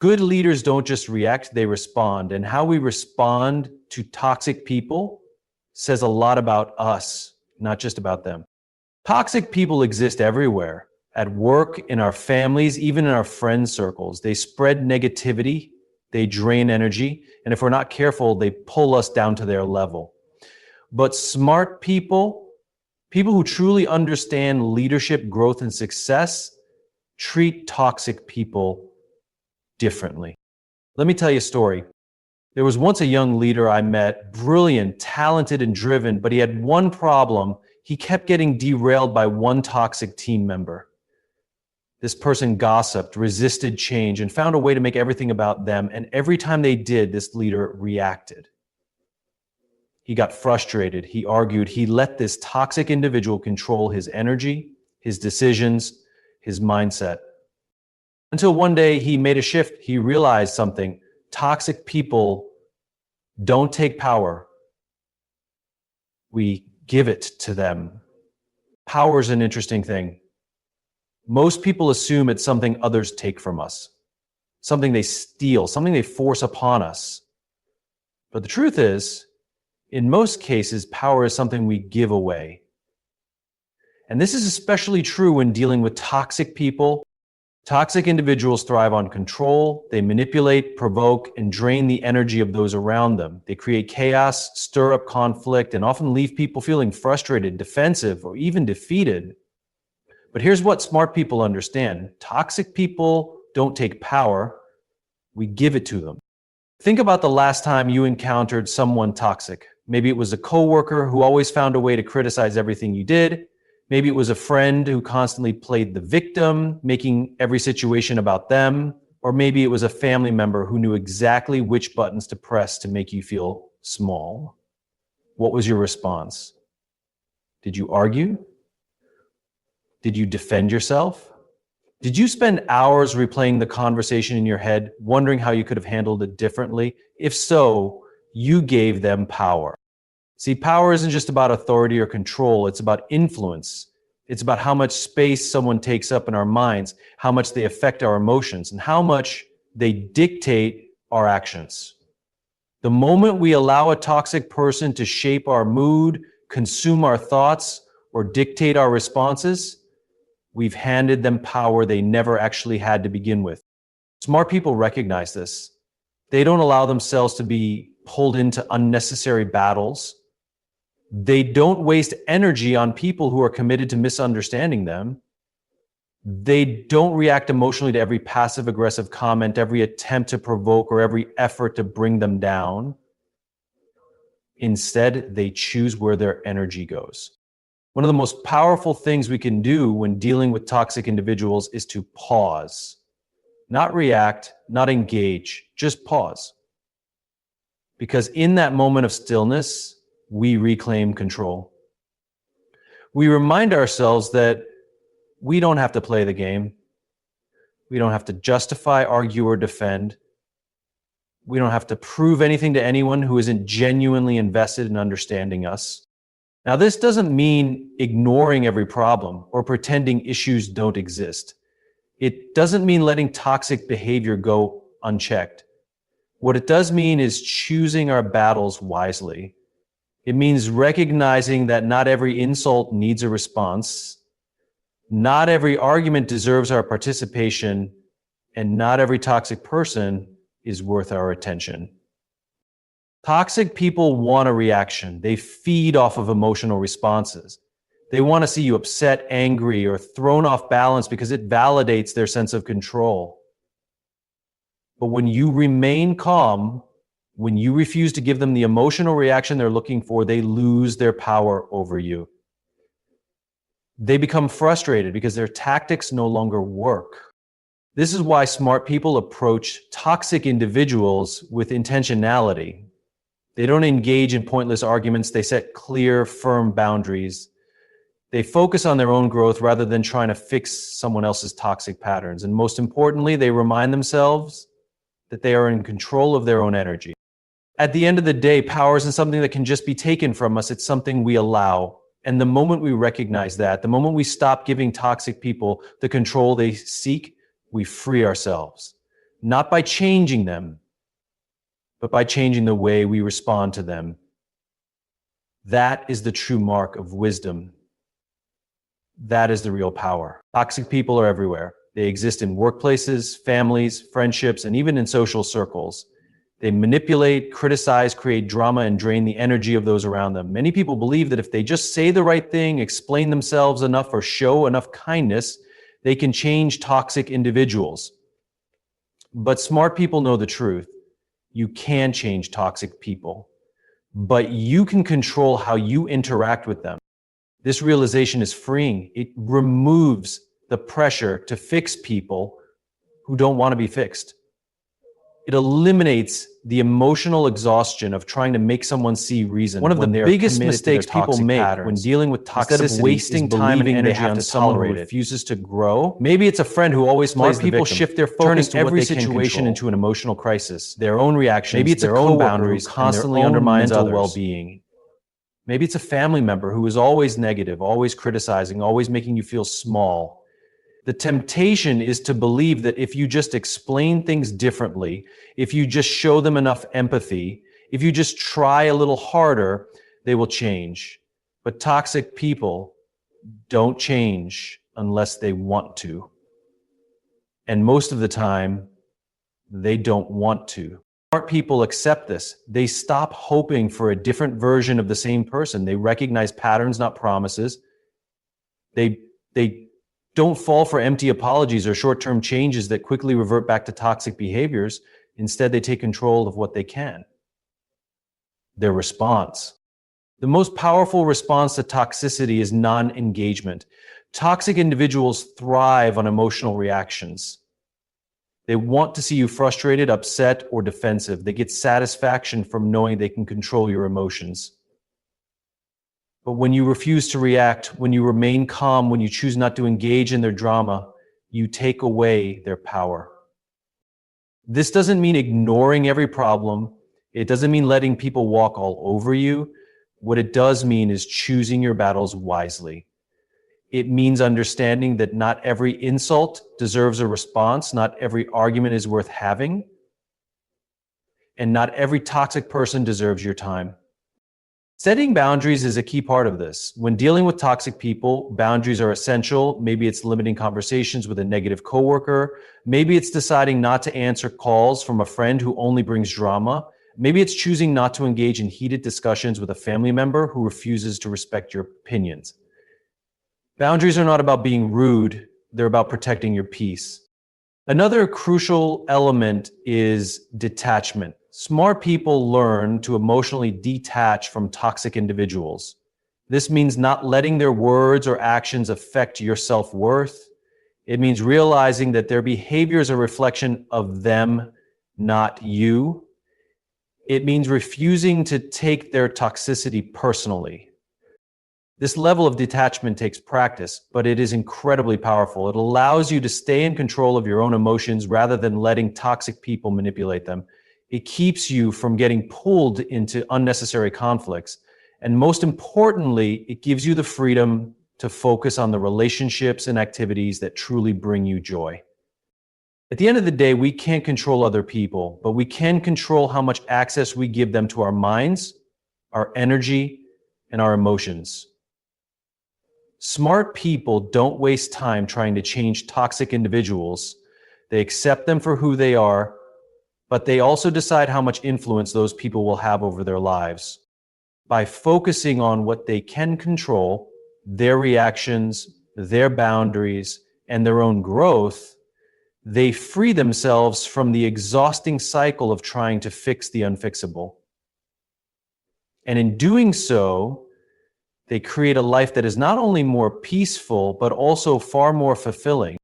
Good leaders don't just react, they respond. And how we respond to toxic people says a lot about us, not just about them. Toxic people exist everywhere, at work, in our families, even in our friend circles. They spread negativity, they drain energy, and if we're not careful, they pull us down to their level. But smart people, people who truly understand leadership, growth, and success, treat toxic people differently. Let me tell you a story. There was once a young leader I met, brilliant, talented, and driven, but he had one problem. He kept getting derailed by one toxic team member. This person gossiped, resisted change, and found a way to make everything about them. And every time they did, this leader reacted. He got frustrated, he argued, he let this toxic individual control his energy, his decisions, his mindset. Until one day he made a shift. He realized something. Toxic people don't take power. We give it to them. Power is an interesting thing. Most people assume it's something others take from us, something they steal, something they force upon us. But the truth is, in most cases, power is something we give away. And this is especially true when dealing with toxic people. Toxic individuals thrive on control. They manipulate, provoke, and drain the energy of those around them. They create chaos, stir up conflict, and often leave people feeling frustrated, defensive, or even defeated. But here's what smart people understand. Toxic people don't take power. We give it to them. Think about the last time you encountered someone toxic. Maybe it was a coworker who always found a way to criticize everything you did. Maybe it was a friend who constantly played the victim, making every situation about them. Or maybe it was a family member who knew exactly which buttons to press to make you feel small. What was your response? Did you argue? Did you defend yourself? Did you spend hours replaying the conversation in your head, wondering how you could have handled it differently? If so, you gave them power. See, power isn't just about authority or control. It's about influence. It's about how much space someone takes up in our minds, how much they affect our emotions, and how much they dictate our actions. The moment we allow a toxic person to shape our mood, consume our thoughts, or dictate our responses, we've handed them power they never actually had to begin with. Smart people recognize this. They don't allow themselves to be pulled into unnecessary battles. They don't waste energy on people who are committed to misunderstanding them. They don't react emotionally to every passive-aggressive comment, every attempt to provoke, or every effort to bring them down. Instead, they choose where their energy goes. One of the most powerful things we can do when dealing with toxic individuals is to pause. Not react, not engage, just pause. Because in that moment of stillness, we reclaim control. We remind ourselves that we don't have to play the game. We don't have to justify, argue, or defend. We don't have to prove anything to anyone who isn't genuinely invested in understanding us. Now, this doesn't mean ignoring every problem or pretending issues don't exist. It doesn't mean letting toxic behavior go unchecked. What it does mean is choosing our battles wisely. It means recognizing that not every insult needs a response, not every argument deserves our participation, and not every toxic person is worth our attention. Toxic people want a reaction. They feed off of emotional responses. They want to see you upset, angry, or thrown off balance because it validates their sense of control. But when you remain calm, when you refuse to give them the emotional reaction they're looking for, they lose their power over you. They become frustrated because their tactics no longer work. This is why smart people approach toxic individuals with intentionality. They don't engage in pointless arguments. They set clear, firm boundaries. They focus on their own growth rather than trying to fix someone else's toxic patterns. And most importantly, they remind themselves that they are in control of their own energy. At the end of the day, power isn't something that can just be taken from us. It's something we allow. And the moment we recognize that, the moment we stop giving toxic people the control they seek, we free ourselves. not by changing them, but by changing the way we respond to them. That is the true mark of wisdom. That is the real power. Toxic people are everywhere. They exist in workplaces, families, friendships, and even in social circles. They manipulate, criticize, create drama, and drain the energy of those around them. Many people believe that if they just say the right thing, explain themselves enough, or show enough kindness, they can change toxic individuals. But smart people know the truth. You can change toxic people, but you can control how you interact with them. This realization is freeing. It removes the pressure to fix people who don't want to be fixed. It eliminates the emotional exhaustion of trying to make someone see reason. One of the biggest mistakes people make when dealing with toxicity, instead of wasting time and energy on someone who refuses to grow. Maybe it's a friend who always plays the victim. Smart people shift their focus to every situation into an emotional crisis. Their own reactions, maybe it's their own boundaries, constantly undermines mental well-being. Maybe it's a family member who is always negative, always criticizing, always making you feel small. The temptation is to believe that if you just explain things differently, if you just show them enough empathy, if you just try a little harder, they will change. But toxic people don't change unless they want to. And most of the time, they don't want to. Smart people accept this. They stop hoping for a different version of the same person. They recognize patterns, not promises. They don't fall for empty apologies or short-term changes that quickly revert back to toxic behaviors. Instead, they take control of what they can. Their response. The most powerful response to toxicity is non-engagement. Toxic individuals thrive on emotional reactions. They want to see you frustrated, upset, or defensive. They get satisfaction from knowing they can control your emotions. But when you refuse to react, when you remain calm, when you choose not to engage in their drama, you take away their power. This doesn't mean ignoring every problem. It doesn't mean letting people walk all over you. What it does mean is choosing your battles wisely. It means understanding that not every insult deserves a response, not every argument is worth having, and not every toxic person deserves your time. Setting boundaries is a key part of this. When dealing with toxic people, boundaries are essential. Maybe it's limiting conversations with a negative coworker. Maybe it's deciding not to answer calls from a friend who only brings drama. Maybe it's choosing not to engage in heated discussions with a family member who refuses to respect your opinions. Boundaries are not about being rude. They're about protecting your peace. Another crucial element is detachment. Smart people learn to emotionally detach from toxic individuals. This means not letting their words or actions affect your self-worth. It means realizing that their behavior is a reflection of them, not you. It means refusing to take their toxicity personally. This level of detachment takes practice, but it is incredibly powerful. It allows you to stay in control of your own emotions rather than letting toxic people manipulate them. It keeps you from getting pulled into unnecessary conflicts. And most importantly, it gives you the freedom to focus on the relationships and activities that truly bring you joy. At the end of the day, we can't control other people, but we can control how much access we give them to our minds, our energy, and our emotions. Smart people don't waste time trying to change toxic individuals. They accept them for who they are, but they also decide how much influence those people will have over their lives. By focusing on what they can control, their reactions, their boundaries, and their own growth, they free themselves from the exhausting cycle of trying to fix the unfixable. And in doing so, they create a life that is not only more peaceful, but also far more fulfilling.